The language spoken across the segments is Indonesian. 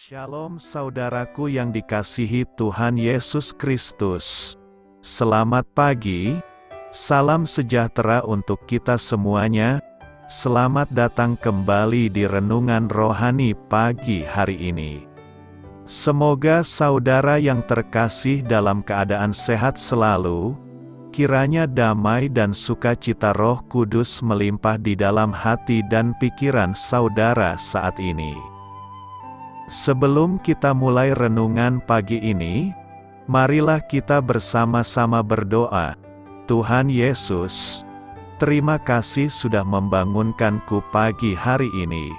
Shalom saudaraku yang dikasihi Tuhan Yesus Kristus. Selamat pagi, salam sejahtera untuk kita semuanya. Selamat datang kembali di Renungan Rohani pagi hari ini. Semoga saudara yang terkasih dalam keadaan sehat selalu. Kiranya damai dan sukacita Roh Kudus melimpah di dalam hati dan pikiran saudara saat ini. Sebelum kita mulai renungan pagi ini, marilah kita bersama-sama berdoa. Tuhan Yesus, terima kasih sudah membangunkanku pagi hari ini.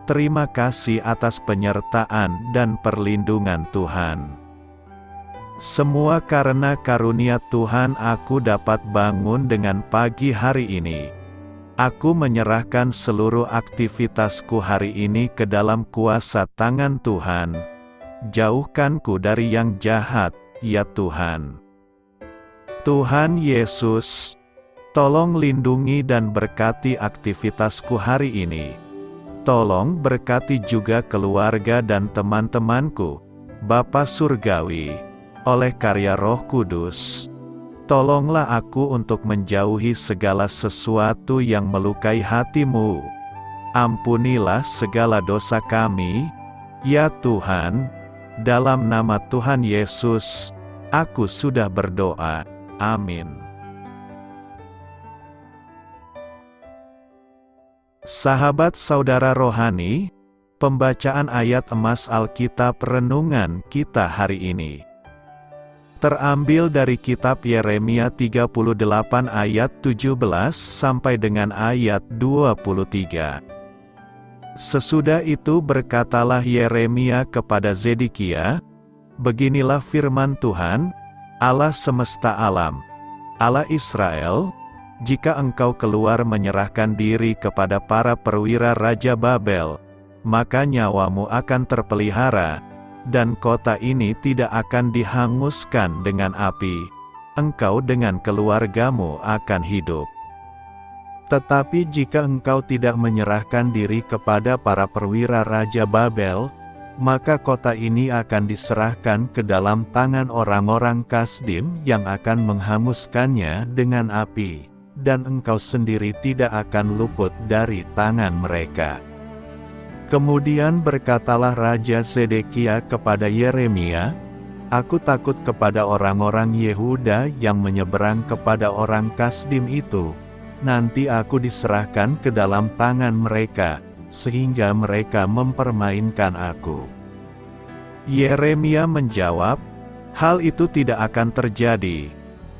Terima kasih atas penyertaan dan perlindungan Tuhan. Semua karena karunia Tuhan aku dapat bangun dengan pagi hari ini. Aku menyerahkan seluruh aktivitasku hari ini ke dalam kuasa tangan Tuhan. Jauhkanku dari yang jahat, ya Tuhan. Tuhan Yesus, tolong lindungi dan berkati aktivitasku hari ini. Tolong berkati juga keluarga dan teman-temanku, Bapa Surgawi, oleh karya Roh Kudus. Tolonglah aku untuk menjauhi segala sesuatu yang melukai hati-Mu. Ampunilah segala dosa kami, ya Tuhan. Dalam nama Tuhan Yesus, aku sudah berdoa. Amin. Sahabat saudara rohani, pembacaan ayat emas Alkitab renungan kita hari ini terambil dari kitab Yeremia 38 ayat 17 sampai dengan ayat 23. Sesudah itu berkatalah Yeremia kepada Zedekia, beginilah firman Tuhan, Allah semesta alam, Allah Israel, jika engkau keluar menyerahkan diri kepada para perwira Raja Babel, maka nyawamu akan terpelihara, dan kota ini tidak akan dihanguskan dengan api. Engkau dengan keluargamu akan hidup. Tetapi jika engkau tidak menyerahkan diri kepada para perwira Raja Babel, maka kota ini akan diserahkan ke dalam tangan orang-orang Kasdim yang akan menghanguskannya dengan api, dan engkau sendiri tidak akan luput dari tangan mereka. Kemudian berkatalah Raja Zedekia kepada Yeremia, aku takut kepada orang-orang Yehuda yang menyeberang kepada orang Kasdim itu. Nanti aku diserahkan ke dalam tangan mereka, sehingga mereka mempermainkan aku. Yeremia menjawab, hal itu tidak akan terjadi.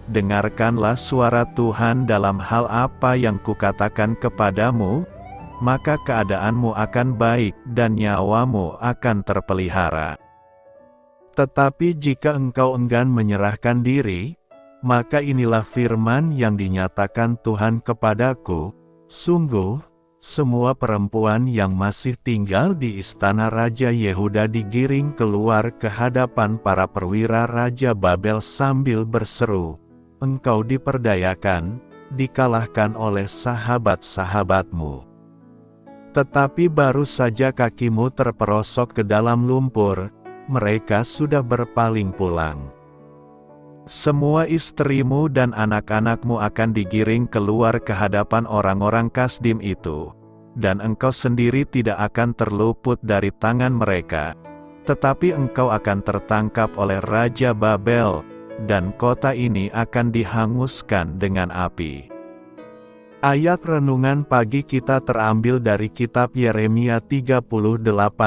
Dengarkanlah suara Tuhan dalam hal apa yang kukatakan kepadamu, maka keadaanmu akan baik dan nyawamu akan terpelihara. Tetapi jika engkau enggan menyerahkan diri, maka inilah firman yang dinyatakan Tuhan kepadaku, sungguh, semua perempuan yang masih tinggal di istana Raja Yehuda digiring keluar ke hadapan para perwira Raja Babel sambil berseru, engkau diperdayakan, dikalahkan oleh sahabat-sahabatmu. Tetapi baru saja kakimu terperosok ke dalam lumpur, mereka sudah berpaling pulang. Semua istrimu dan anak-anakmu akan digiring keluar ke hadapan orang-orang Kasdim itu, dan engkau sendiri tidak akan terluput dari tangan mereka, tetapi engkau akan tertangkap oleh Raja Babel, dan kota ini akan dihanguskan dengan api. Ayat renungan pagi kita terambil dari kitab Yeremia 38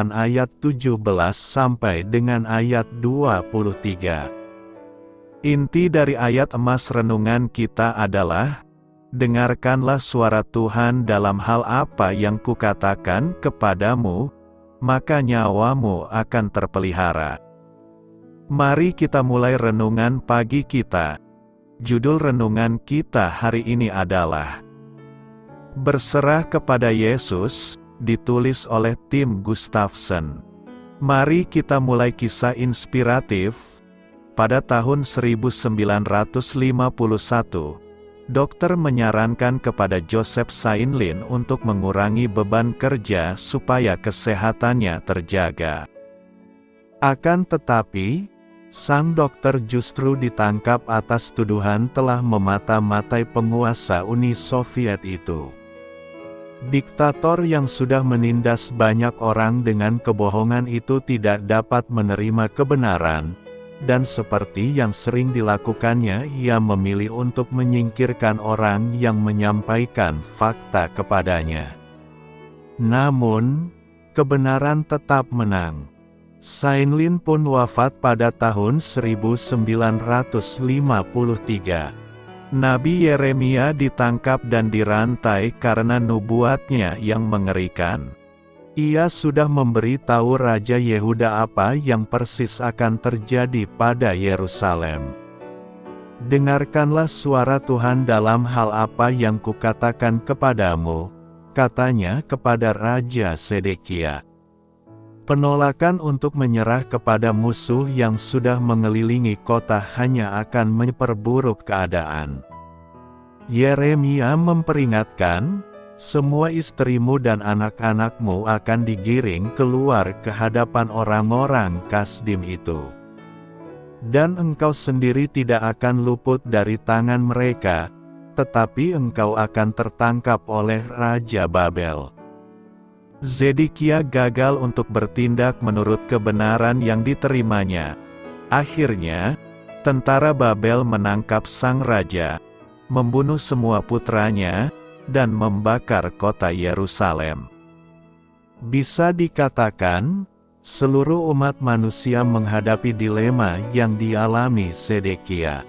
ayat 17 sampai dengan ayat 23. Inti dari ayat emas renungan kita adalah, dengarkanlah suara Tuhan dalam hal apa yang kukatakan kepadamu, maka nyawamu akan terpelihara. Mari kita mulai renungan pagi kita. Judul renungan kita hari ini adalah Berserah kepada Yesus, ditulis oleh Tim Gustafson. Mari kita mulai kisah inspiratif. Pada tahun 1951, dokter menyarankan kepada Joseph Sainlin untuk mengurangi beban kerja supaya kesehatannya terjaga. Akan tetapi, sang dokter justru ditangkap atas tuduhan telah memata-matai penguasa Uni Soviet itu. Diktator yang sudah menindas banyak orang dengan kebohongan itu tidak dapat menerima kebenaran, dan seperti yang sering dilakukannya, ia memilih untuk menyingkirkan orang yang menyampaikan fakta kepadanya. Namun, kebenaran tetap menang. Sainlin pun wafat pada tahun 1953. Nabi Yeremia ditangkap dan dirantai karena nubuatnya yang mengerikan. Ia sudah memberi tahu Raja Yehuda apa yang persis akan terjadi pada Yerusalem. "Dengarkanlah suara Tuhan dalam hal apa yang kukatakan kepadamu," katanya kepada Raja Sedekia. Penolakan untuk menyerah kepada musuh yang sudah mengelilingi kota hanya akan memperburuk keadaan. Yeremia memperingatkan, "Semua istrimu dan anak-anakmu akan digiring keluar ke hadapan orang-orang Kasdim itu. Dan engkau sendiri tidak akan luput dari tangan mereka, tetapi engkau akan tertangkap oleh Raja Babel." Zedekia gagal untuk bertindak menurut kebenaran yang diterimanya. Akhirnya, tentara Babel menangkap sang raja, membunuh semua putranya, dan membakar kota Yerusalem. Bisa dikatakan, seluruh umat manusia menghadapi dilema yang dialami Zedekia.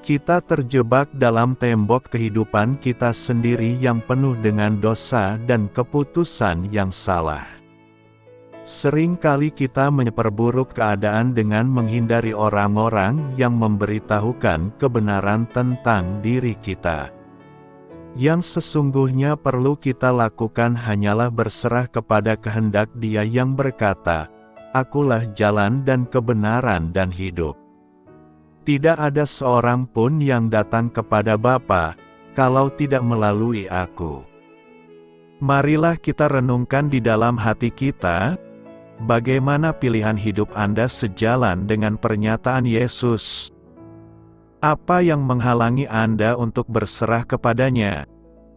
Kita terjebak dalam tembok kehidupan kita sendiri yang penuh dengan dosa dan keputusan yang salah. Seringkali kita memperburuk keadaan dengan menghindari orang-orang yang memberitahukan kebenaran tentang diri kita. Yang sesungguhnya perlu kita lakukan hanyalah berserah kepada kehendak Dia yang berkata, "Akulah jalan dan kebenaran dan hidup. Tidak ada seorang pun yang datang kepada Bapa, kalau tidak melalui Aku." Marilah kita renungkan di dalam hati kita, bagaimana pilihan hidup Anda sejalan dengan pernyataan Yesus? Apa yang menghalangi Anda untuk berserah kepadanya?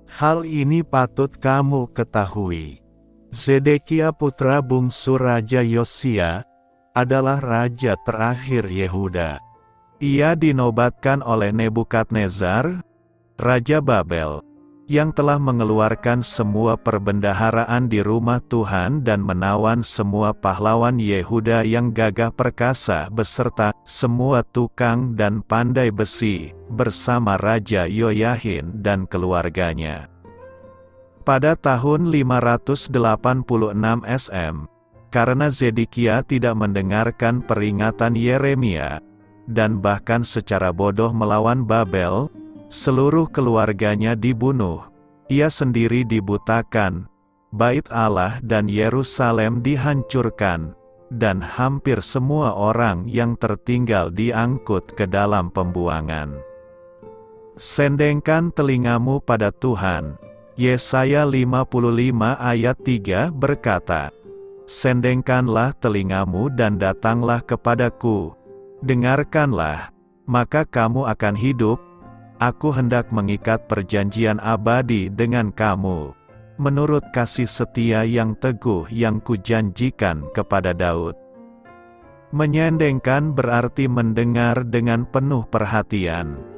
Hal ini patut kamu ketahui. Zedekia putra bungsu Raja Yosia adalah raja terakhir Yehuda. Ia dinobatkan oleh Nebukadnezar, Raja Babel, yang telah mengeluarkan semua perbendaharaan di rumah Tuhan dan menawan semua pahlawan Yehuda yang gagah perkasa beserta semua tukang dan pandai besi, bersama Raja Yoyahin dan keluarganya. Pada tahun 586 SM, karena Zedekia tidak mendengarkan peringatan Yeremia, dan bahkan secara bodoh melawan Babel, seluruh keluarganya dibunuh, ia sendiri dibutakan, Bait Allah dan Yerusalem dihancurkan, dan hampir semua orang yang tertinggal diangkut ke dalam pembuangan. Sendengkan telingamu pada Tuhan. Yesaya 55 ayat 3 berkata, "Sendengkanlah telingamu dan datanglah kepadaku. Dengarkanlah, maka kamu akan hidup. Aku hendak mengikat perjanjian abadi dengan kamu, menurut kasih setia yang teguh yang kujanjikan kepada Daud." Menyendengkan berarti mendengar dengan penuh perhatian.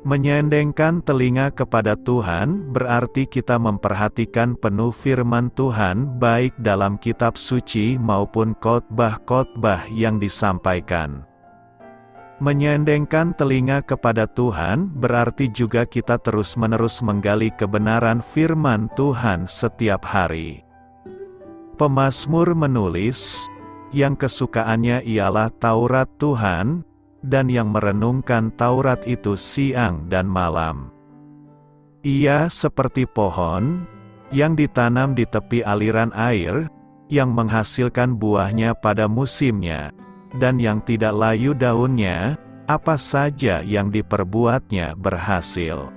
Menyendengkan telinga kepada Tuhan berarti kita memperhatikan penuh firman Tuhan baik dalam kitab suci maupun khotbah-khotbah yang disampaikan. Menyendengkan telinga kepada Tuhan berarti juga kita terus-menerus menggali kebenaran firman Tuhan setiap hari. Pemazmur menulis, yang kesukaannya ialah Taurat Tuhan, dan yang merenungkan Taurat itu siang dan malam. Ia seperti pohon, yang ditanam di tepi aliran air, yang menghasilkan buahnya pada musimnya, dan yang tidak layu daunnya, apa saja yang diperbuatnya berhasil.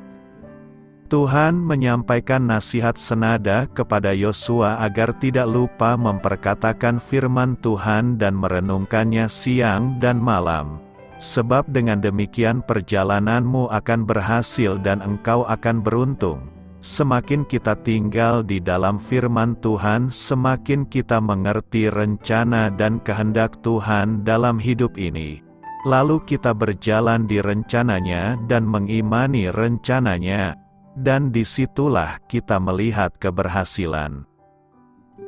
Tuhan menyampaikan nasihat senada kepada Yosua agar tidak lupa memperkatakan firman Tuhan dan merenungkannya siang dan malam. Sebab dengan demikian perjalananmu akan berhasil dan engkau akan beruntung. Semakin kita tinggal di dalam firman Tuhan, semakin kita mengerti rencana dan kehendak Tuhan dalam hidup ini. Lalu kita berjalan di rencananya dan mengimani rencananya. Dan disitulah kita melihat keberhasilan.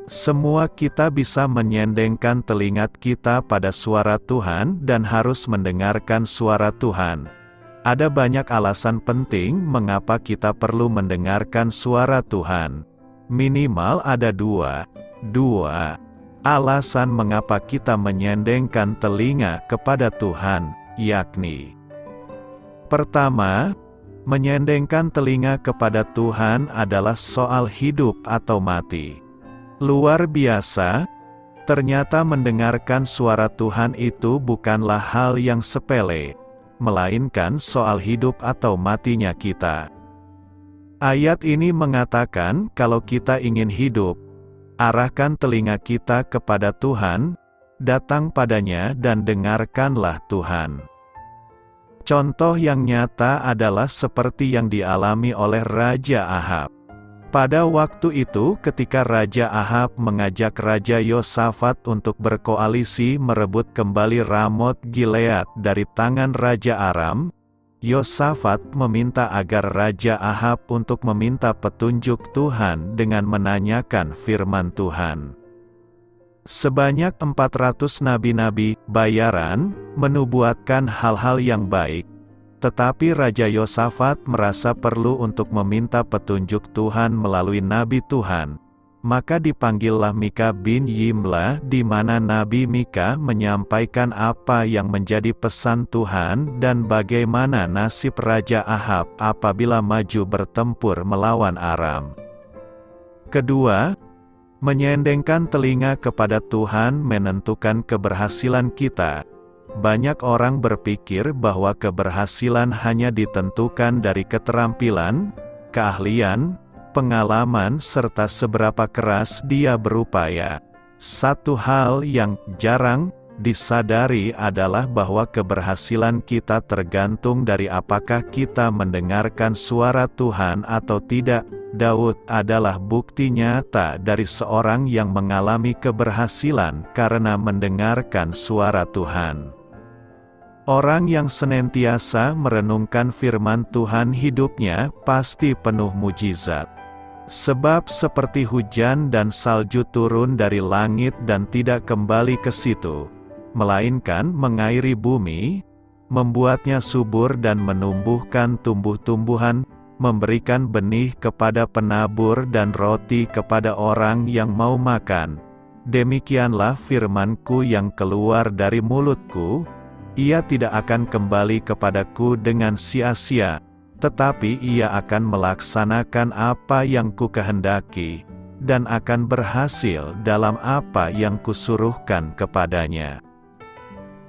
Semua kita bisa menyendengkan telinga kita pada suara Tuhan dan harus mendengarkan suara Tuhan. Ada banyak alasan penting mengapa kita perlu mendengarkan suara Tuhan. Minimal ada dua alasan mengapa kita menyendengkan telinga kepada Tuhan, yakni: pertama, menyendengkan telinga kepada Tuhan adalah soal hidup atau mati. Luar biasa, ternyata mendengarkan suara Tuhan itu bukanlah hal yang sepele, melainkan soal hidup atau matinya kita. Ayat ini mengatakan kalau kita ingin hidup, arahkan telinga kita kepada Tuhan, datang padanya dan dengarkanlah Tuhan. Contoh yang nyata adalah seperti yang dialami oleh Raja Ahab. Pada waktu itu ketika Raja Ahab mengajak Raja Yosafat untuk berkoalisi merebut kembali Ramot Gilead dari tangan Raja Aram, Yosafat meminta agar Raja Ahab untuk meminta petunjuk Tuhan dengan menanyakan firman Tuhan. Sebanyak 400 nabi-nabi bayaran menubuatkan hal-hal yang baik, tetapi Raja Yosafat merasa perlu untuk meminta petunjuk Tuhan melalui nabi Tuhan. Maka dipanggillah Mika bin Yimla, di mana Nabi Mika menyampaikan apa yang menjadi pesan Tuhan dan bagaimana nasib Raja Ahab apabila maju bertempur melawan Aram. Kedua, menyendengkan telinga kepada Tuhan menentukan keberhasilan kita. Banyak orang berpikir bahwa keberhasilan hanya ditentukan dari keterampilan, keahlian, pengalaman serta seberapa keras dia berupaya. Satu hal yang jarang disadari adalah bahwa keberhasilan kita tergantung dari apakah kita mendengarkan suara Tuhan atau tidak. Daud adalah bukti nyata dari seorang yang mengalami keberhasilan karena mendengarkan suara Tuhan. Orang yang senantiasa merenungkan firman Tuhan hidupnya pasti penuh mujizat. Sebab seperti hujan dan salju turun dari langit dan tidak kembali ke situ, melainkan mengairi bumi, membuatnya subur dan menumbuhkan tumbuh-tumbuhan, memberikan benih kepada penabur dan roti kepada orang yang mau makan. Demikianlah firman-Ku yang keluar dari mulut-Ku, ia tidak akan kembali kepadaku dengan sia-sia, tetapi ia akan melaksanakan apa yang Ku kehendaki, dan akan berhasil dalam apa yang Kusuruhkan kepadanya.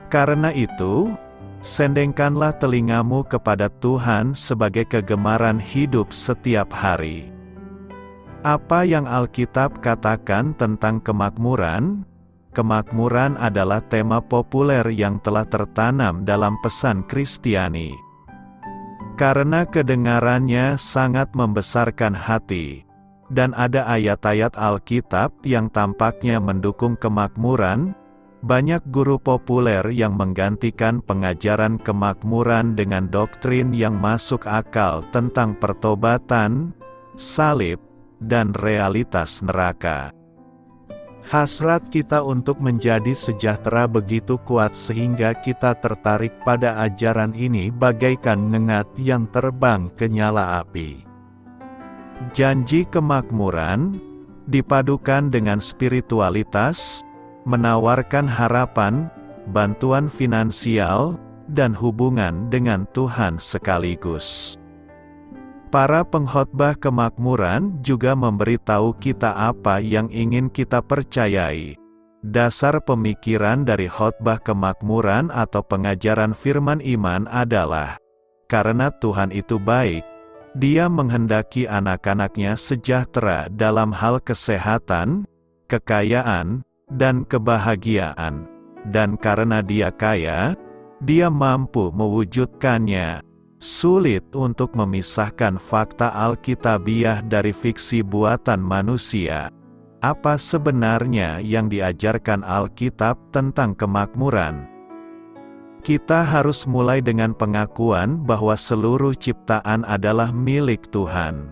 Karena itu, sendengkanlah telingamu kepada Tuhan sebagai kegemaran hidup setiap hari. Apa yang Alkitab katakan tentang kemakmuran? Kemakmuran adalah tema populer yang telah tertanam dalam pesan Kristiani. Karena kedengarannya sangat membesarkan hati, dan ada ayat-ayat Alkitab yang tampaknya mendukung kemakmuran, banyak guru populer yang menggantikan pengajaran kemakmuran dengan doktrin yang masuk akal tentang pertobatan, salib, dan realitas neraka. Hasrat kita untuk menjadi sejahtera begitu kuat sehingga kita tertarik pada ajaran ini bagaikan ngengat yang terbang ke nyala api. Janji kemakmuran, dipadukan dengan spiritualitas, menawarkan harapan, bantuan finansial, dan hubungan dengan Tuhan sekaligus. Para pengkhotbah kemakmuran juga memberitahu kita apa yang ingin kita percayai. Dasar pemikiran dari khotbah kemakmuran atau pengajaran firman iman adalah, karena Tuhan itu baik, Dia menghendaki anak-anaknya sejahtera dalam hal kesehatan, kekayaan, dan kebahagiaan. Dan karena Dia kaya, Dia mampu mewujudkannya. Sulit untuk memisahkan fakta Alkitabiah dari fiksi buatan manusia. Apa sebenarnya yang diajarkan Alkitab tentang kemakmuran? Kita harus mulai dengan pengakuan bahwa seluruh ciptaan adalah milik Tuhan.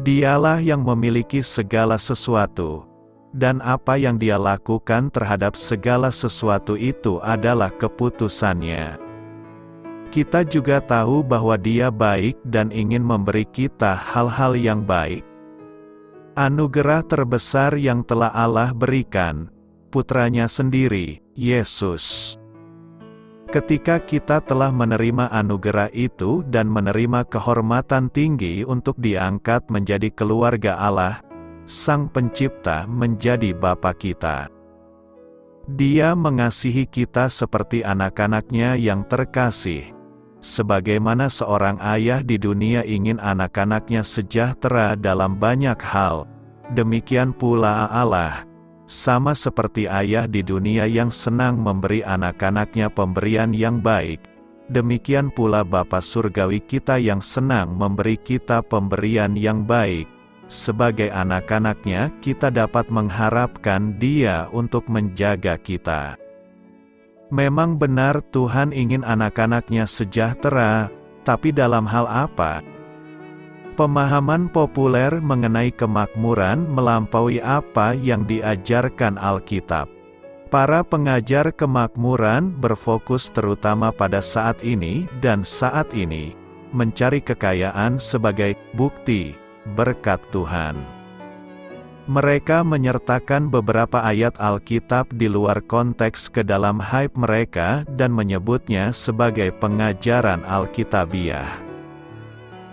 Dialah yang memiliki segala sesuatu, dan apa yang Dia lakukan terhadap segala sesuatu itu adalah keputusannya. Kita juga tahu bahwa Dia baik dan ingin memberi kita hal-hal yang baik. Anugerah terbesar yang telah Allah berikan, Putranya sendiri, Yesus. Ketika kita telah menerima anugerah itu dan menerima kehormatan tinggi untuk diangkat menjadi keluarga Allah, Sang Pencipta menjadi Bapa kita. Dia mengasihi kita seperti anak-anaknya yang terkasih. Sebagaimana seorang ayah di dunia ingin anak-anaknya sejahtera dalam banyak hal, demikian pula Allah. Sama seperti ayah di dunia yang senang memberi anak-anaknya pemberian yang baik, demikian pula Bapa Surgawi kita yang senang memberi kita pemberian yang baik. Sebagai anak-anaknya, kita dapat mengharapkan Dia untuk menjaga kita. Memang benar Tuhan ingin anak-anaknya sejahtera, tapi dalam hal apa? Pemahaman populer mengenai kemakmuran melampaui apa yang diajarkan Alkitab. Para pengajar kemakmuran berfokus terutama pada saat ini dan saat ini, mencari kekayaan sebagai bukti berkat Tuhan. Mereka menyertakan beberapa ayat Alkitab di luar konteks ke dalam hype mereka dan menyebutnya sebagai pengajaran Alkitabiah.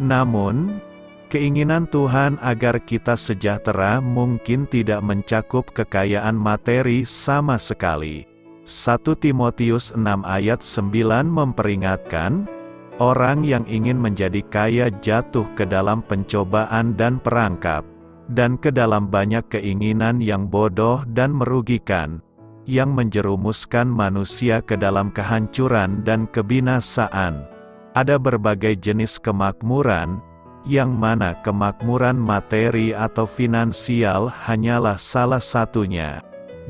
Namun, keinginan Tuhan agar kita sejahtera mungkin tidak mencakup kekayaan materi sama sekali. 1 Timotius 6 ayat 9 memperingatkan, orang yang ingin menjadi kaya jatuh ke dalam pencobaan dan perangkap, dan ke dalam banyak keinginan yang bodoh dan merugikan, yang menjerumuskan manusia ke dalam kehancuran dan kebinasaan. Ada berbagai jenis kemakmuran, yang mana kemakmuran materi atau finansial hanyalah salah satunya.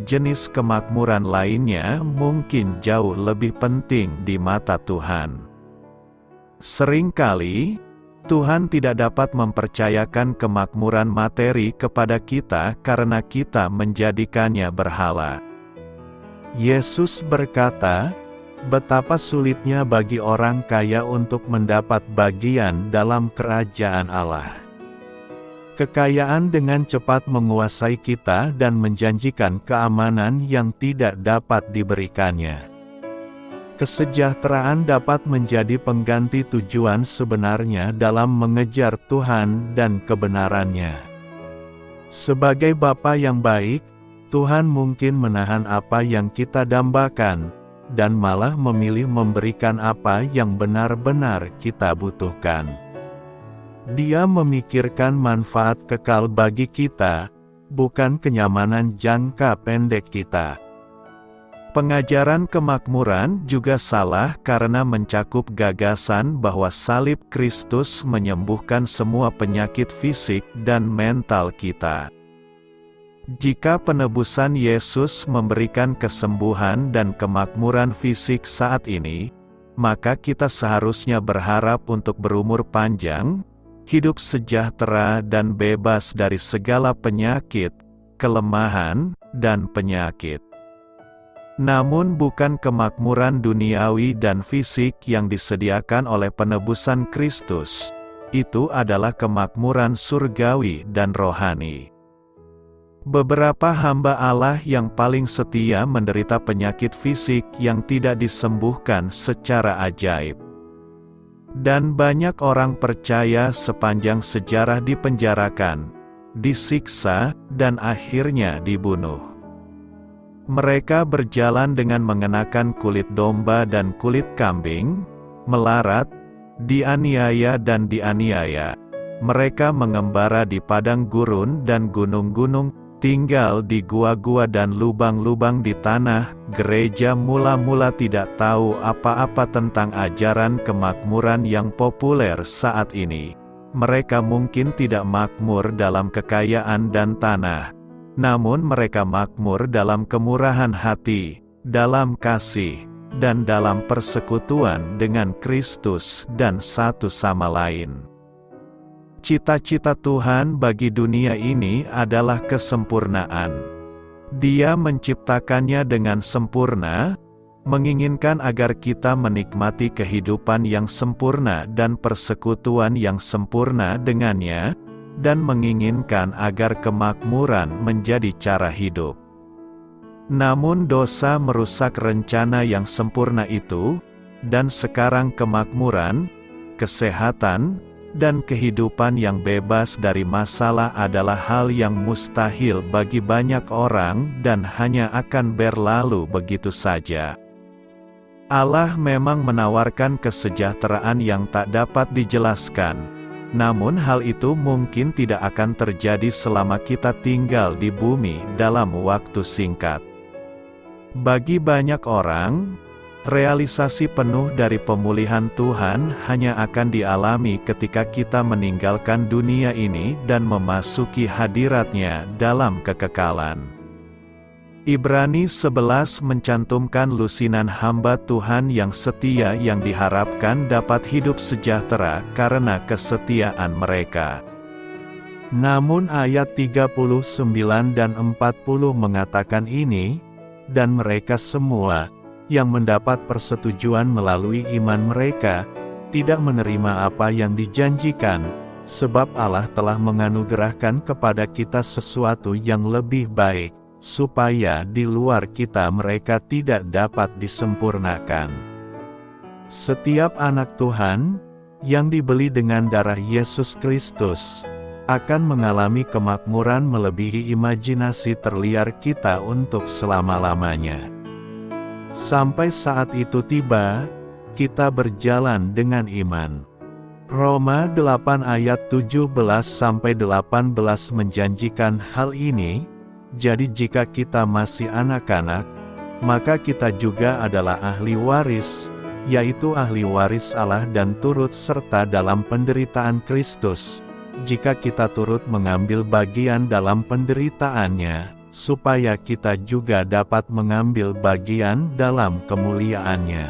Jenis kemakmuran lainnya mungkin jauh lebih penting di mata Tuhan. Seringkali, Tuhan tidak dapat mempercayakan kemakmuran materi kepada kita karena kita menjadikannya berhala. Yesus berkata, betapa sulitnya bagi orang kaya untuk mendapat bagian dalam kerajaan Allah. Kekayaan dengan cepat menguasai kita dan menjanjikan keamanan yang tidak dapat diberikannya. Kesejahteraan dapat menjadi pengganti tujuan sebenarnya dalam mengejar Tuhan dan kebenarannya. Sebagai Bapa yang baik, Tuhan mungkin menahan apa yang kita dambakan, dan malah memilih memberikan apa yang benar-benar kita butuhkan. Dia memikirkan manfaat kekal bagi kita, bukan kenyamanan jangka pendek kita. Pengajaran kemakmuran juga salah karena mencakup gagasan bahwa salib Kristus menyembuhkan semua penyakit fisik dan mental kita. Jika penebusan Yesus memberikan kesembuhan dan kemakmuran fisik saat ini, maka kita seharusnya berharap untuk berumur panjang, hidup sejahtera dan bebas dari segala penyakit, kelemahan, dan penyakit. Namun bukan kemakmuran duniawi dan fisik yang disediakan oleh penebusan Kristus. Itu adalah kemakmuran surgawi dan rohani. Beberapa hamba Allah yang paling setia menderita penyakit fisik yang tidak disembuhkan secara ajaib. Dan banyak orang percaya sepanjang sejarah dipenjarakan, disiksa, dan akhirnya dibunuh. Mereka berjalan dengan mengenakan kulit domba dan kulit kambing, melarat, dianiaya dan dianiaya, Mereka mengembara di padang gurun dan gunung-gunung, tinggal di gua-gua dan lubang-lubang di tanah. Gereja mula-mula tidak tahu apa-apa tentang ajaran kemakmuran yang populer saat ini. Mereka mungkin tidak makmur dalam kekayaan dan tanah, namun mereka makmur dalam kemurahan hati, dalam kasih, dan dalam persekutuan dengan Kristus dan satu sama lain. Cita-cita Tuhan bagi dunia ini adalah kesempurnaan. Dia menciptakannya dengan sempurna, menginginkan agar kita menikmati kehidupan yang sempurna dan persekutuan yang sempurna dengannya, dan menginginkan agar kemakmuran menjadi cara hidup. Namun dosa merusak rencana yang sempurna itu, dan sekarang kemakmuran, kesehatan, dan kehidupan yang bebas dari masalah adalah hal yang mustahil bagi banyak orang dan hanya akan berlalu begitu saja. Allah memang menawarkan kesejahteraan yang tak dapat dijelaskan, namun hal itu mungkin tidak akan terjadi selama kita tinggal di bumi dalam waktu singkat. Bagi banyak orang, realisasi penuh dari pemulihan Tuhan hanya akan dialami ketika kita meninggalkan dunia ini dan memasuki hadirat-Nya dalam kekekalan. Ibrani 11 mencantumkan lusinan hamba Tuhan yang setia yang diharapkan dapat hidup sejahtera karena kesetiaan mereka. Namun ayat 39 dan 40 mengatakan ini, dan mereka semua, yang mendapat persetujuan melalui iman mereka, tidak menerima apa yang dijanjikan, sebab Allah telah menganugerahkan kepada kita sesuatu yang lebih baik, supaya di luar kita mereka tidak dapat disempurnakan. Setiap anak Tuhan, yang dibeli dengan darah Yesus Kristus, akan mengalami kemakmuran melebihi imajinasi terliar kita untuk selama-lamanya. Sampai saat itu tiba, kita berjalan dengan iman. Roma 8 ayat 17-18 menjanjikan hal ini. Jadi jika kita masih anak-anak, maka kita juga adalah ahli waris, yaitu ahli waris Allah dan turut serta dalam penderitaan Kristus, jika kita turut mengambil bagian dalam penderitaannya, supaya kita juga dapat mengambil bagian dalam kemuliaannya.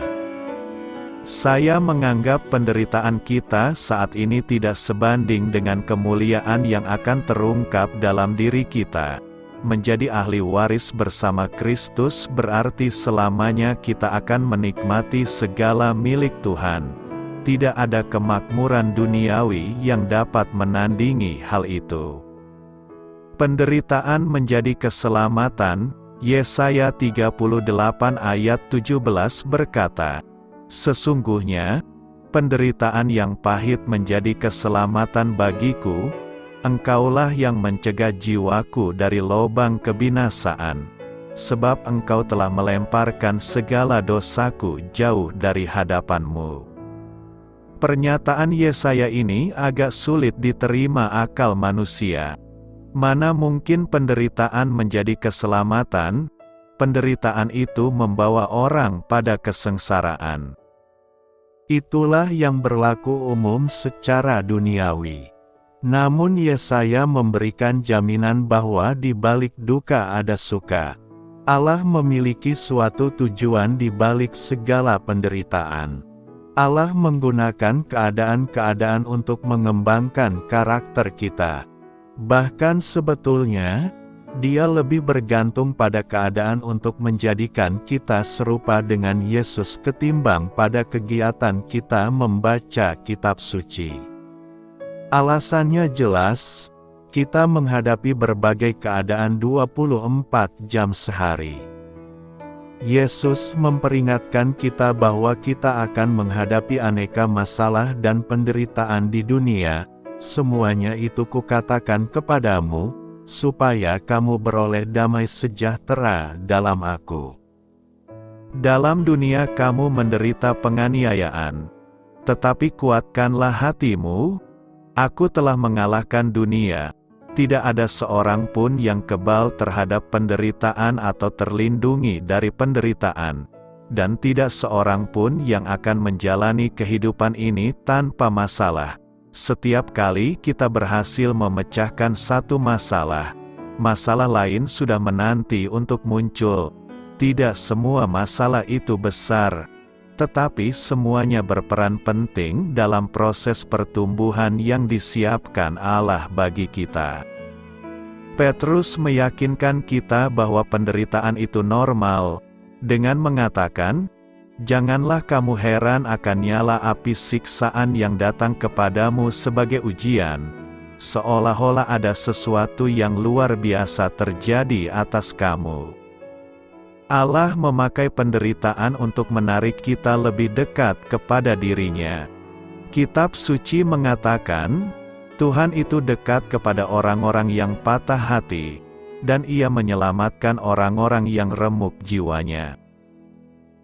Saya menganggap penderitaan kita saat ini tidak sebanding dengan kemuliaan yang akan terungkap dalam diri kita. Menjadi ahli waris bersama Kristus berarti selamanya kita akan menikmati segala milik Tuhan. Tidak ada kemakmuran duniawi yang dapat menandingi hal itu. Penderitaan menjadi keselamatan. Yesaya 38 ayat 17 berkata, "Sesungguhnya, penderitaan yang pahit menjadi keselamatan bagiku. Engkaulah yang mencegah jiwaku dari lobang kebinasaan, sebab Engkau telah melemparkan segala dosaku jauh dari hadapan-Mu." Pernyataan Yesaya ini agak sulit diterima akal manusia. Mana mungkin penderitaan menjadi keselamatan? Penderitaan itu membawa orang pada kesengsaraan. Itulah yang berlaku umum secara duniawi. Namun Yesaya memberikan jaminan bahwa di balik duka ada suka. Allah memiliki suatu tujuan di balik segala penderitaan. Allah menggunakan keadaan-keadaan untuk mengembangkan karakter kita. Bahkan sebetulnya, Dia lebih bergantung pada keadaan untuk menjadikan kita serupa dengan Yesus ketimbang pada kegiatan kita membaca kitab suci. Alasannya jelas, kita menghadapi berbagai keadaan 24 jam sehari. Yesus memperingatkan kita bahwa kita akan menghadapi aneka masalah dan penderitaan di dunia. Semuanya itu kukatakan kepadamu, supaya kamu beroleh damai sejahtera dalam Aku. Dalam dunia kamu menderita penganiayaan, tetapi kuatkanlah hatimu. Aku telah mengalahkan dunia. Tidak ada seorang pun yang kebal terhadap penderitaan atau terlindungi dari penderitaan. Dan tidak seorang pun yang akan menjalani kehidupan ini tanpa masalah. Setiap kali kita berhasil memecahkan satu masalah, masalah lain sudah menanti untuk muncul. Tidak semua masalah itu besar, tetapi semuanya berperan penting dalam proses pertumbuhan yang disiapkan Allah bagi kita. Petrus meyakinkan kita bahwa penderitaan itu normal, dengan mengatakan, "Janganlah kamu heran akan nyala api siksaan yang datang kepadamu sebagai ujian, seolah-olah ada sesuatu yang luar biasa terjadi atas kamu." Allah memakai penderitaan untuk menarik kita lebih dekat kepada diri-Nya. Kitab suci mengatakan, Tuhan itu dekat kepada orang-orang yang patah hati, dan Ia menyelamatkan orang-orang yang remuk jiwanya.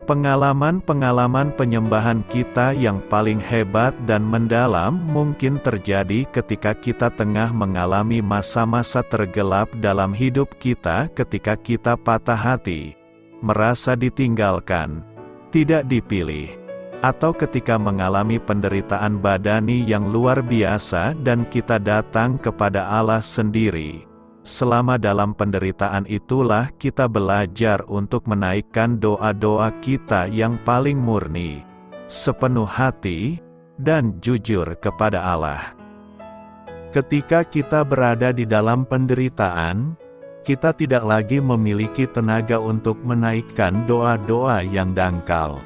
Pengalaman-pengalaman penyembahan kita yang paling hebat dan mendalam mungkin terjadi ketika kita tengah mengalami masa-masa tergelap dalam hidup kita, ketika kita patah hati, merasa ditinggalkan, tidak dipilih, atau ketika mengalami penderitaan badani yang luar biasa dan kita datang kepada Allah sendiri. Selama dalam penderitaan itulah kita belajar untuk menaikkan doa-doa kita yang paling murni, sepenuh hati, dan jujur kepada Allah. Ketika kita berada di dalam penderitaan, kita tidak lagi memiliki tenaga untuk menaikkan doa-doa yang dangkal.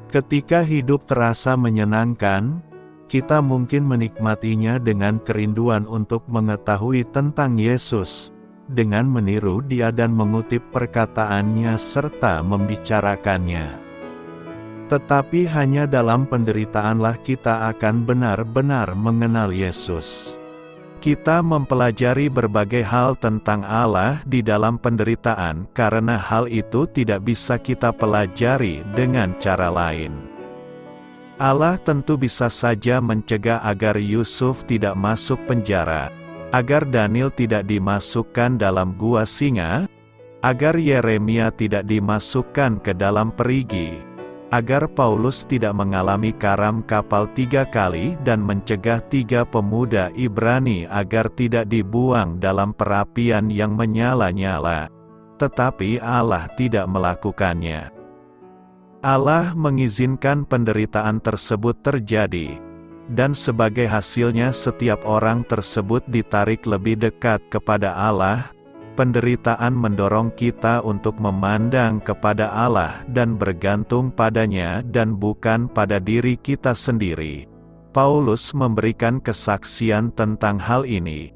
Ketika hidup terasa menyenangkan, kita mungkin menikmatinya dengan kerinduan untuk mengetahui tentang Yesus, dengan meniru Dia dan mengutip perkataannya serta membicarakannya. Tetapi hanya dalam penderitaanlah kita akan benar-benar mengenal Yesus. Kita mempelajari berbagai hal tentang Allah di dalam penderitaan karena hal itu tidak bisa kita pelajari dengan cara lain. Allah tentu bisa saja mencegah agar Yusuf tidak masuk penjara, agar Daniel tidak dimasukkan dalam gua singa, agar Yeremia tidak dimasukkan ke dalam perigi, agar Paulus tidak mengalami karam kapal 3 kali dan mencegah 3 pemuda Ibrani agar tidak dibuang dalam perapian yang menyala-nyala. Tetapi Allah tidak melakukannya. Allah mengizinkan penderitaan tersebut terjadi, dan sebagai hasilnya setiap orang tersebut ditarik lebih dekat kepada Allah. Penderitaan mendorong kita untuk memandang kepada Allah dan bergantung padanya dan bukan pada diri kita sendiri. Paulus memberikan kesaksian tentang hal ini.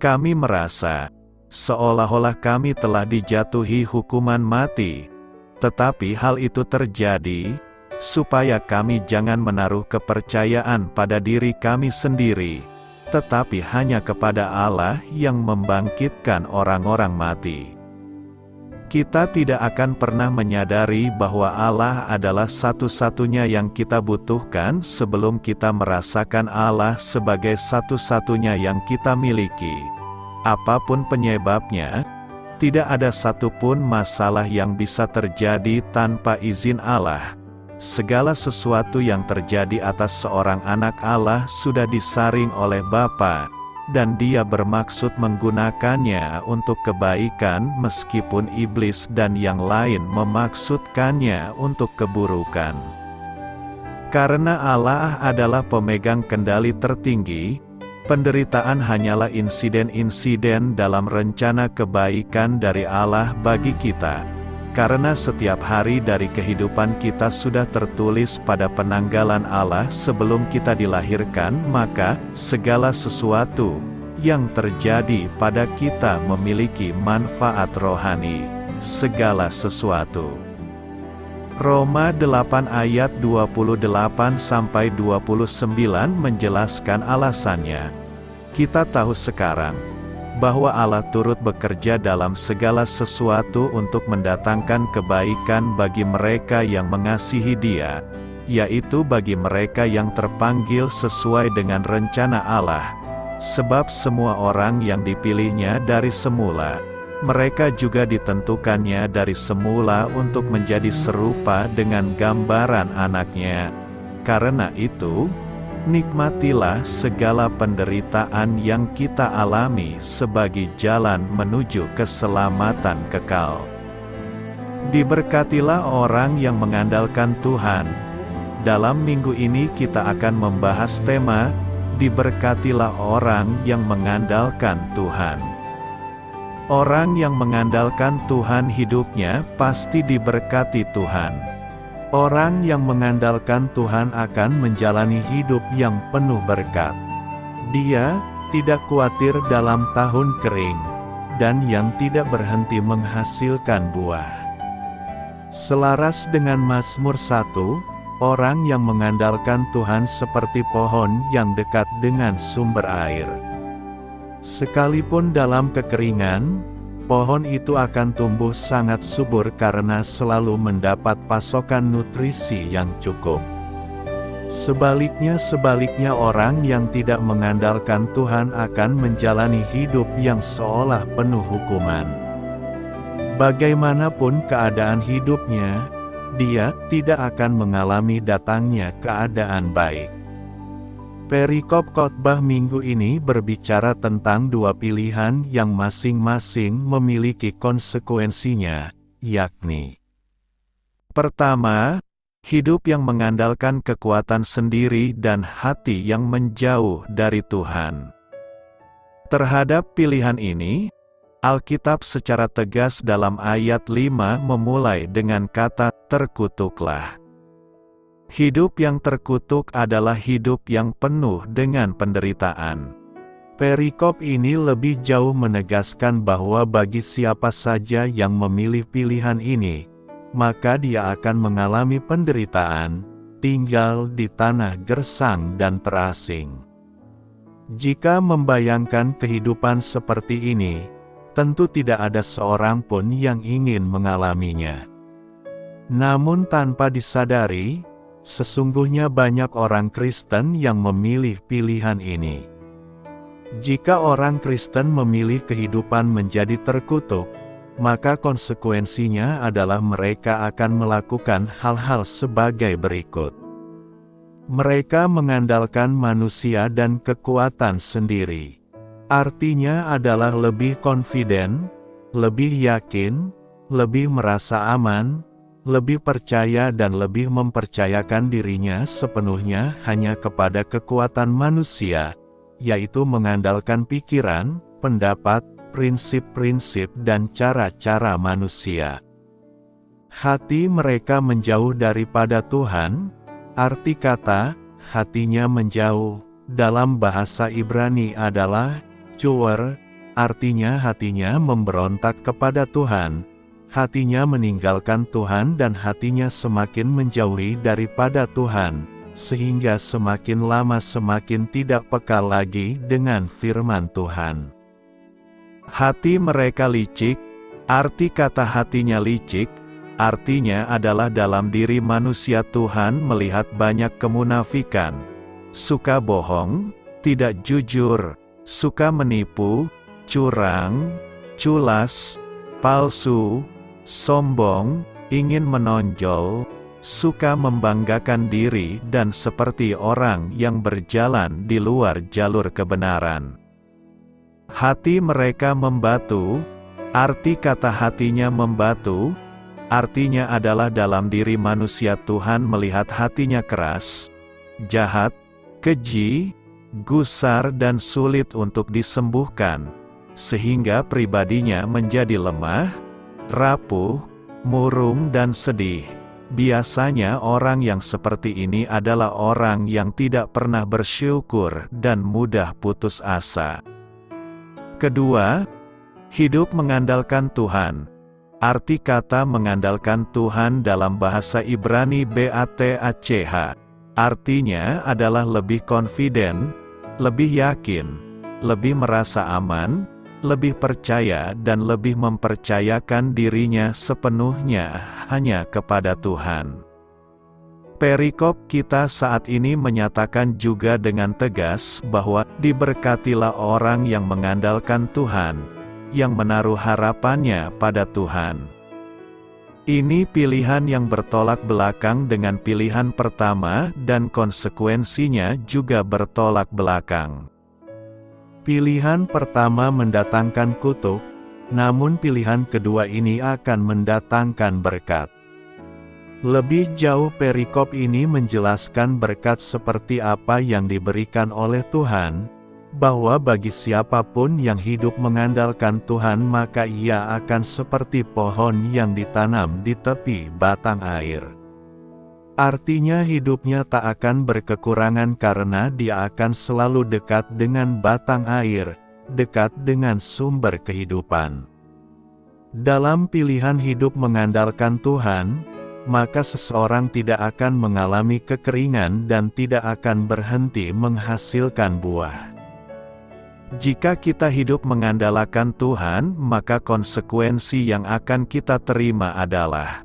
Kami merasa seolah-olah kami telah dijatuhi hukuman mati. Tetapi hal itu terjadi, supaya kami jangan menaruh kepercayaan pada diri kami sendiri, tetapi hanya kepada Allah yang membangkitkan orang-orang mati. Kita tidak akan pernah menyadari bahwa Allah adalah satu-satunya yang kita butuhkan sebelum kita merasakan Allah sebagai satu-satunya yang kita miliki. Apapun penyebabnya, tidak ada satupun masalah yang bisa terjadi tanpa izin Allah. Segala sesuatu yang terjadi atas seorang anak Allah sudah disaring oleh Bapa, dan Dia bermaksud menggunakannya untuk kebaikan meskipun iblis dan yang lain memaksudkannya untuk keburukan. Karena Allah adalah pemegang kendali tertinggi, penderitaan hanyalah insiden-insiden dalam rencana kebaikan dari Allah bagi kita. Karena setiap hari dari kehidupan kita sudah tertulis pada penanggalan Allah sebelum kita dilahirkan, maka segala sesuatu yang terjadi pada kita memiliki manfaat rohani. Segala sesuatu. Roma 8 ayat 28-29 menjelaskan alasannya. Kita tahu sekarang bahwa Allah turut bekerja dalam segala sesuatu untuk mendatangkan kebaikan bagi mereka yang mengasihi Dia, yaitu bagi mereka yang terpanggil sesuai dengan rencana Allah. Sebab semua orang yang dipilihnya dari semula, mereka juga ditentukannya dari semula untuk menjadi serupa dengan gambaran anaknya. Karena itu, nikmatilah segala penderitaan yang kita alami sebagai jalan menuju keselamatan kekal. Diberkatilah orang yang mengandalkan Tuhan. Dalam minggu ini kita akan membahas tema, diberkatilah orang yang mengandalkan Tuhan. Orang yang mengandalkan Tuhan hidupnya pasti diberkati Tuhan. Orang yang mengandalkan Tuhan akan menjalani hidup yang penuh berkat. Dia tidak khawatir dalam tahun kering, dan yang tidak berhenti menghasilkan buah. Selaras dengan Mazmur 1, orang yang mengandalkan Tuhan seperti pohon yang dekat dengan sumber air. Sekalipun dalam kekeringan, pohon itu akan tumbuh sangat subur karena selalu mendapat pasokan nutrisi yang cukup. Sebaliknya orang yang tidak mengandalkan Tuhan akan menjalani hidup yang seolah penuh hukuman. Bagaimanapun keadaan hidupnya, dia tidak akan mengalami datangnya keadaan baik. Perikop khotbah minggu ini berbicara tentang dua pilihan yang masing-masing memiliki konsekuensinya, yakni: pertama, hidup yang mengandalkan kekuatan sendiri dan hati yang menjauh dari Tuhan. Terhadap pilihan ini, Alkitab secara tegas dalam ayat 5 memulai dengan kata, terkutuklah. Hidup yang terkutuk adalah hidup yang penuh dengan penderitaan. Perikop ini lebih jauh menegaskan bahwa bagi siapa saja yang memilih pilihan ini, maka dia akan mengalami penderitaan, tinggal di tanah gersang dan terasing. Jika membayangkan kehidupan seperti ini, tentu tidak ada seorang pun yang ingin mengalaminya. Namun tanpa disadari, sesungguhnya banyak orang Kristen yang memilih pilihan ini. Jika orang Kristen memilih kehidupan menjadi terkutuk, maka konsekuensinya adalah mereka akan melakukan hal-hal sebagai berikut. Mereka mengandalkan manusia dan kekuatan sendiri. Artinya adalah lebih confident, lebih yakin, lebih merasa aman, lebih percaya dan lebih mempercayakan dirinya sepenuhnya hanya kepada kekuatan manusia, yaitu mengandalkan pikiran, pendapat, prinsip-prinsip dan cara-cara manusia. Hati mereka menjauh daripada Tuhan. Arti kata, hatinya menjauh, dalam bahasa Ibrani adalah, cuwer, artinya hatinya memberontak kepada Tuhan. Hatinya meninggalkan Tuhan dan hatinya semakin menjauhi daripada Tuhan, sehingga semakin lama semakin tidak peka lagi dengan firman Tuhan. Hati mereka licik. Arti kata hatinya licik, artinya adalah dalam diri manusia Tuhan melihat banyak kemunafikan, suka bohong, tidak jujur, suka menipu, curang, culas, palsu, sombong, ingin menonjol, suka membanggakan diri dan seperti orang yang berjalan di luar jalur kebenaran. Hati mereka membatu. Arti kata hatinya membatu, artinya adalah dalam diri manusia Tuhan melihat hatinya keras, jahat, keji, gusar dan sulit untuk disembuhkan, sehingga pribadinya menjadi lemah, rapuh, murung dan sedih. Biasanya orang yang seperti ini adalah orang yang tidak pernah bersyukur dan mudah putus asa. Kedua, hidup mengandalkan Tuhan. Arti kata mengandalkan Tuhan dalam bahasa Ibrani batach, artinya adalah lebih confident, lebih yakin, lebih merasa aman, lebih percaya dan lebih mempercayakan dirinya sepenuhnya hanya kepada Tuhan. Perikop kita saat ini menyatakan juga dengan tegas bahwa diberkatilah orang yang mengandalkan Tuhan, yang menaruh harapannya pada Tuhan. Ini pilihan yang bertolak belakang dengan pilihan pertama dan konsekuensinya juga bertolak belakang. Pilihan pertama mendatangkan kutuk, namun pilihan kedua ini akan mendatangkan berkat. Lebih jauh perikop ini menjelaskan berkat seperti apa yang diberikan oleh Tuhan, bahwa bagi siapapun yang hidup mengandalkan Tuhan maka ia akan seperti pohon yang ditanam di tepi batang air. Artinya hidupnya tak akan berkekurangan karena dia akan selalu dekat dengan batang air, dekat dengan sumber kehidupan. Dalam pilihan hidup mengandalkan Tuhan, maka seseorang tidak akan mengalami kekeringan dan tidak akan berhenti menghasilkan buah. Jika kita hidup mengandalkan Tuhan, maka konsekuensi yang akan kita terima adalah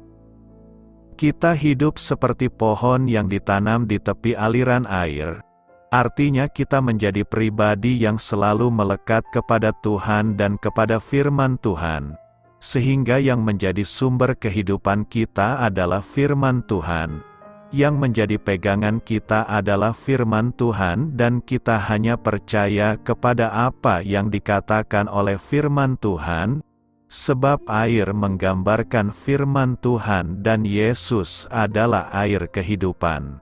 kita hidup seperti pohon yang ditanam di tepi aliran air. Artinya kita menjadi pribadi yang selalu melekat kepada Tuhan dan kepada firman Tuhan. Sehingga yang menjadi sumber kehidupan kita adalah firman Tuhan. Yang menjadi pegangan kita adalah firman Tuhan dan kita hanya percaya kepada apa yang dikatakan oleh firman Tuhan, sebab air menggambarkan firman Tuhan dan Yesus adalah air kehidupan.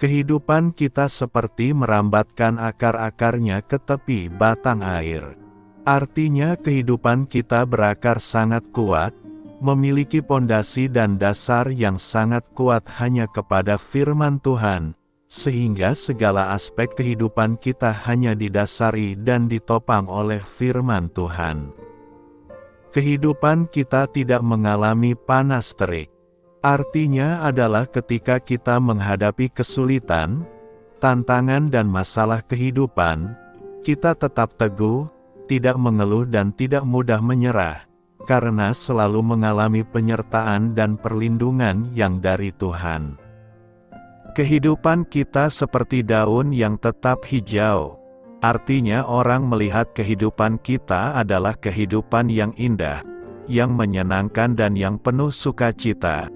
Kehidupan kita seperti merambatkan akar-akarnya ke tepi batang air. Artinya kehidupan kita berakar sangat kuat, memiliki pondasi dan dasar yang sangat kuat hanya kepada firman Tuhan, sehingga segala aspek kehidupan kita hanya didasari dan ditopang oleh firman Tuhan. Kehidupan kita tidak mengalami panas terik. Artinya adalah ketika kita menghadapi kesulitan, tantangan dan masalah kehidupan, kita tetap teguh, tidak mengeluh dan tidak mudah menyerah, karena selalu mengalami penyertaan dan perlindungan yang dari Tuhan. Kehidupan kita seperti daun yang tetap hijau. Artinya orang melihat kehidupan kita adalah kehidupan yang indah, yang menyenangkan dan yang penuh sukacita.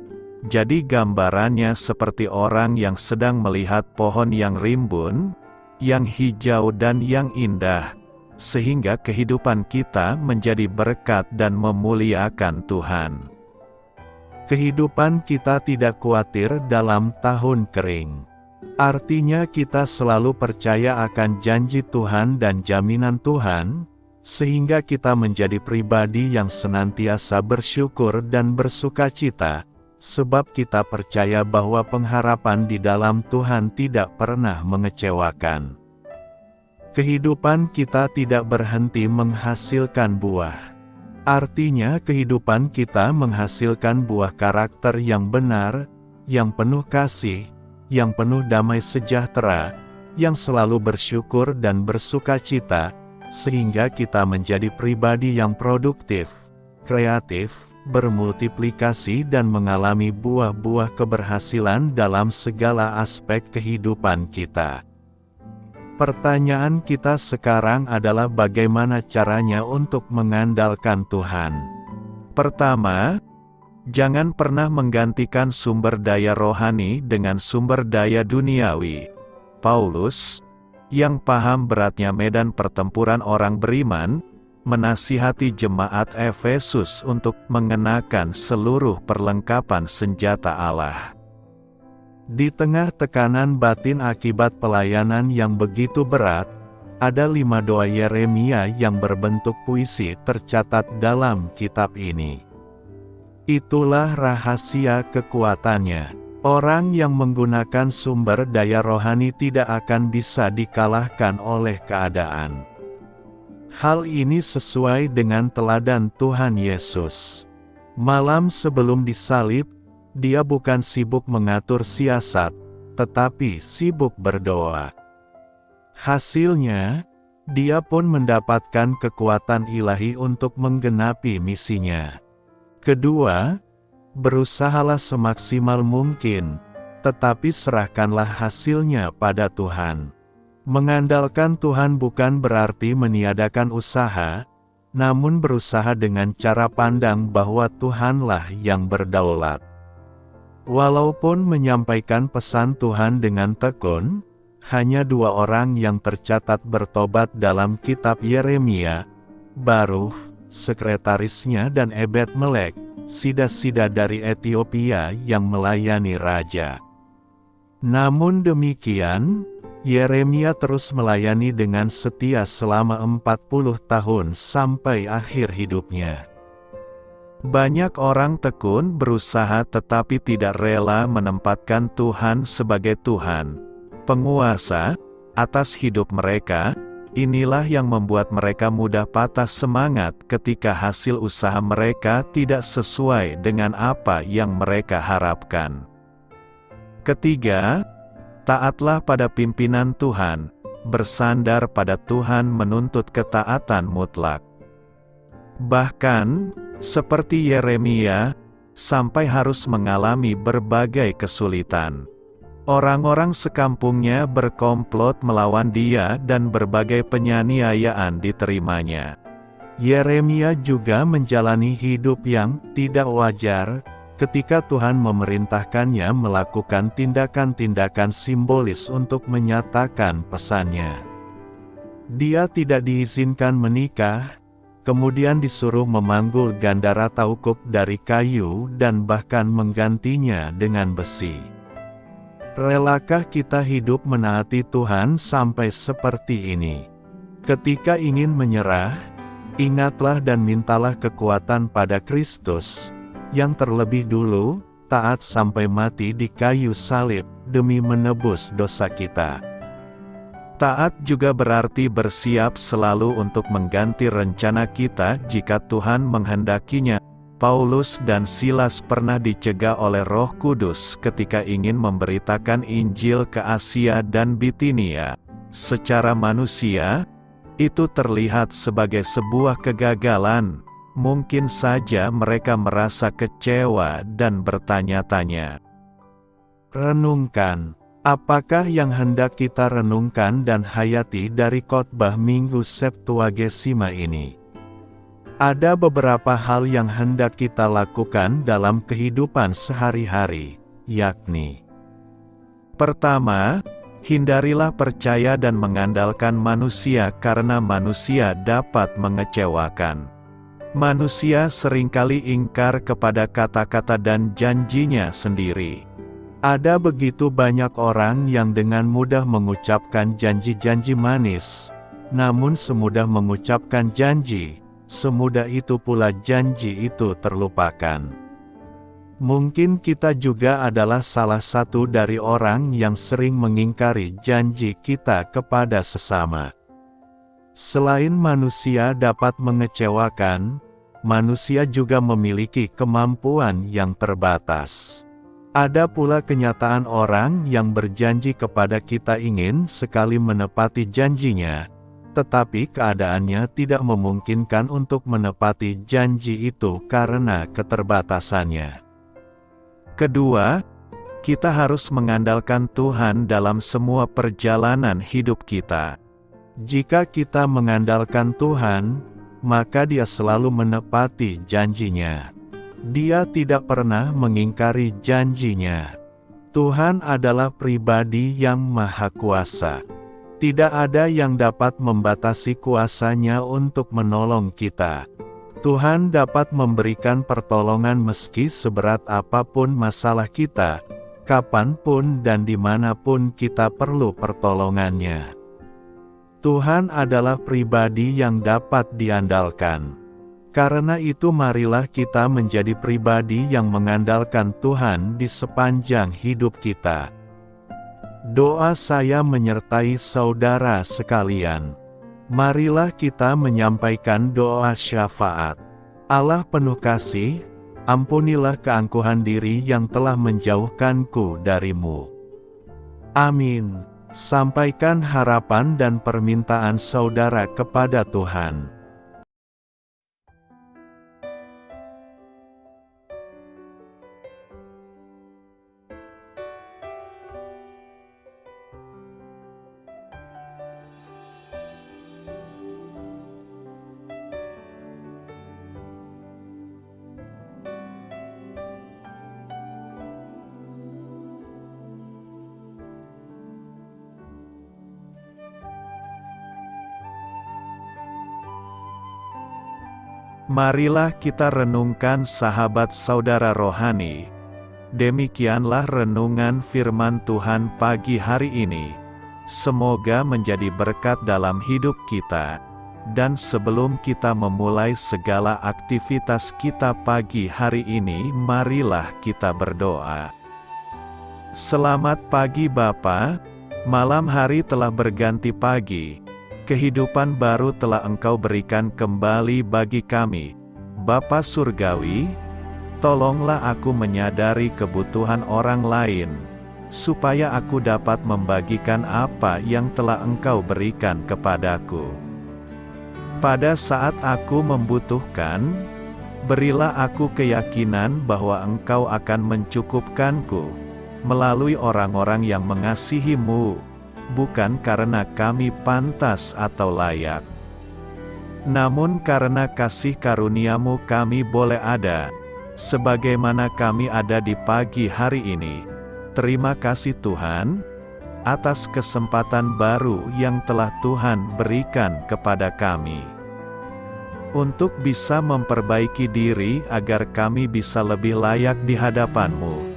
Jadi gambarannya seperti orang yang sedang melihat pohon yang rimbun, yang hijau dan yang indah. Sehingga kehidupan kita menjadi berkat dan memuliakan Tuhan. Kehidupan kita tidak khawatir dalam tahun kering. Artinya kita selalu percaya akan janji Tuhan dan jaminan Tuhan, sehingga kita menjadi pribadi yang senantiasa bersyukur dan bersukacita, sebab kita percaya bahwa pengharapan di dalam Tuhan tidak pernah mengecewakan. Kehidupan kita tidak berhenti menghasilkan buah. Artinya kehidupan kita menghasilkan buah karakter yang benar, yang penuh kasih, yang penuh damai sejahtera, yang selalu bersyukur dan bersukacita, sehingga kita menjadi pribadi yang produktif, kreatif, bermultiplikasi dan mengalami buah-buah keberhasilan dalam segala aspek kehidupan kita. Pertanyaan kita sekarang adalah bagaimana caranya untuk mengandalkan Tuhan. Pertama, jangan pernah menggantikan sumber daya rohani dengan sumber daya duniawi. Paulus, yang paham beratnya medan pertempuran orang beriman, menasihati jemaat Efesus untuk mengenakan seluruh perlengkapan senjata Allah. Di tengah tekanan batin akibat pelayanan yang begitu berat, ada 5 doa Yeremia yang berbentuk puisi tercatat dalam kitab ini. Itulah rahasia kekuatannya. Orang yang menggunakan sumber daya rohani tidak akan bisa dikalahkan oleh keadaan. Hal ini sesuai dengan teladan Tuhan Yesus. Malam sebelum disalib, Dia bukan sibuk mengatur siasat, tetapi sibuk berdoa. Hasilnya, Dia pun mendapatkan kekuatan ilahi untuk menggenapi misinya. Kedua, berusahalah semaksimal mungkin, tetapi serahkanlah hasilnya pada Tuhan. Mengandalkan Tuhan bukan berarti meniadakan usaha, namun berusaha dengan cara pandang bahwa Tuhanlah yang berdaulat. Walaupun menyampaikan pesan Tuhan dengan tekun, hanya 2 orang yang tercatat bertobat dalam kitab Yeremia, Baruch, sekretarisnya dan Ebed-Melek, sida-sida dari Ethiopia yang melayani raja. Namun demikian, Yeremia terus melayani dengan setia selama 40 tahun sampai akhir hidupnya. Banyak orang tekun berusaha tetapi tidak rela menempatkan Tuhan sebagai Tuhan, penguasa, atas hidup mereka. Inilah yang membuat mereka mudah patah semangat ketika hasil usaha mereka tidak sesuai dengan apa yang mereka harapkan. Ketiga, taatlah pada pimpinan Tuhan, bersandar pada Tuhan menuntut ketaatan mutlak. Bahkan, seperti Yeremia, sampai harus mengalami berbagai kesulitan. Orang-orang sekampungnya berkomplot melawan dia dan berbagai penganiayaan diterimanya. Yeremia juga menjalani hidup yang tidak wajar, ketika Tuhan memerintahkannya melakukan tindakan-tindakan simbolis untuk menyatakan pesannya. Dia tidak diizinkan menikah, kemudian disuruh memanggul gandara taukuk dari kayu dan bahkan menggantinya dengan besi. Relakah kita hidup menaati Tuhan sampai seperti ini? Ketika ingin menyerah, ingatlah dan mintalah kekuatan pada Kristus, yang terlebih dulu, taat sampai mati di kayu salib, demi menebus dosa kita. Taat juga berarti bersiap selalu untuk mengganti rencana kita jika Tuhan menghendakinya. Paulus dan Silas pernah dicegah oleh Roh Kudus ketika ingin memberitakan Injil ke Asia dan Bitinia. Secara manusia, itu terlihat sebagai sebuah kegagalan. Mungkin saja mereka merasa kecewa dan bertanya-tanya. Renungkan, apakah yang hendak kita renungkan dan hayati dari khotbah Minggu Septuagesima ini? Ada beberapa hal yang hendak kita lakukan dalam kehidupan sehari-hari, yakni: Pertama, hindarilah percaya dan mengandalkan manusia karena manusia dapat mengecewakan. Manusia seringkali ingkar kepada kata-kata dan janjinya sendiri. Ada begitu banyak orang yang dengan mudah mengucapkan janji-janji manis, namun semudah mengucapkan janji, semudah itu pula janji itu terlupakan. Mungkin kita juga adalah salah satu dari orang yang sering mengingkari janji kita kepada sesama. Selain manusia dapat mengecewakan, manusia juga memiliki kemampuan yang terbatas. Ada pula kenyataan orang yang berjanji kepada kita ingin sekali menepati janjinya, tetapi keadaannya tidak memungkinkan untuk menepati janji itu karena keterbatasannya. Kedua, kita harus mengandalkan Tuhan dalam semua perjalanan hidup kita. Jika kita mengandalkan Tuhan, maka Dia selalu menepati janjinya. Dia tidak pernah mengingkari janjinya. Tuhan adalah pribadi yang maha kuasa. Tidak ada yang dapat membatasi kuasa-Nya untuk menolong kita. Tuhan dapat memberikan pertolongan meski seberat apapun masalah kita, kapanpun dan dimanapun kita perlu pertolongan-Nya. Tuhan adalah pribadi yang dapat diandalkan. Karena itu marilah kita menjadi pribadi yang mengandalkan Tuhan di sepanjang hidup kita. Doa saya menyertai saudara sekalian. Marilah kita menyampaikan doa syafaat. Allah penuh kasih, ampunilah keangkuhan diri yang telah menjauhkanku dari-Mu. Amin. Sampaikan harapan dan permintaan saudara kepada Tuhan. Marilah kita renungkan sahabat saudara rohani. Demikianlah renungan firman Tuhan pagi hari ini. Semoga menjadi berkat dalam hidup kita. Dan sebelum kita memulai segala aktivitas kita pagi hari ini, marilah kita berdoa. Selamat pagi Bapa, malam hari telah berganti pagi. Kehidupan baru telah Engkau berikan kembali bagi kami. Bapa Surgawi, tolonglah aku menyadari kebutuhan orang lain, supaya aku dapat membagikan apa yang telah Engkau berikan kepadaku. Pada saat aku membutuhkan, berilah aku keyakinan bahwa Engkau akan mencukupkanku, melalui orang-orang yang mengasihi-Mu, bukan karena kami pantas atau layak, namun karena kasih karunia-Mu kami boleh ada, sebagaimana kami ada di pagi hari ini. Terima kasih Tuhan, atas kesempatan baru yang telah Tuhan berikan kepada kami, untuk bisa memperbaiki diri agar kami bisa lebih layak di hadapan-Mu.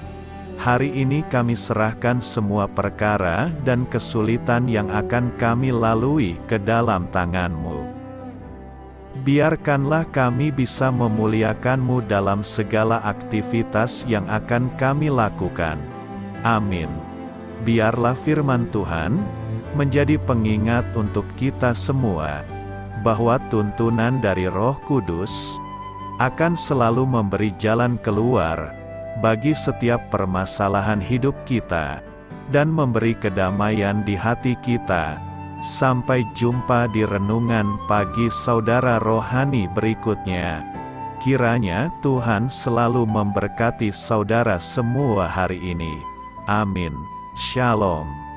Hari ini kami serahkan semua perkara dan kesulitan yang akan kami lalui ke dalam tangan-Mu. Biarkanlah kami bisa memuliakan-Mu dalam segala aktivitas yang akan kami lakukan. Amin. Biarlah firman Tuhan menjadi pengingat untuk kita semua, bahwa tuntunan dari Roh Kudus akan selalu memberi jalan keluar bagi setiap permasalahan hidup kita, dan memberi kedamaian di hati kita. Sampai jumpa di renungan pagi saudara rohani berikutnya. Kiranya Tuhan selalu memberkati saudara semua hari ini. Amin. Shalom.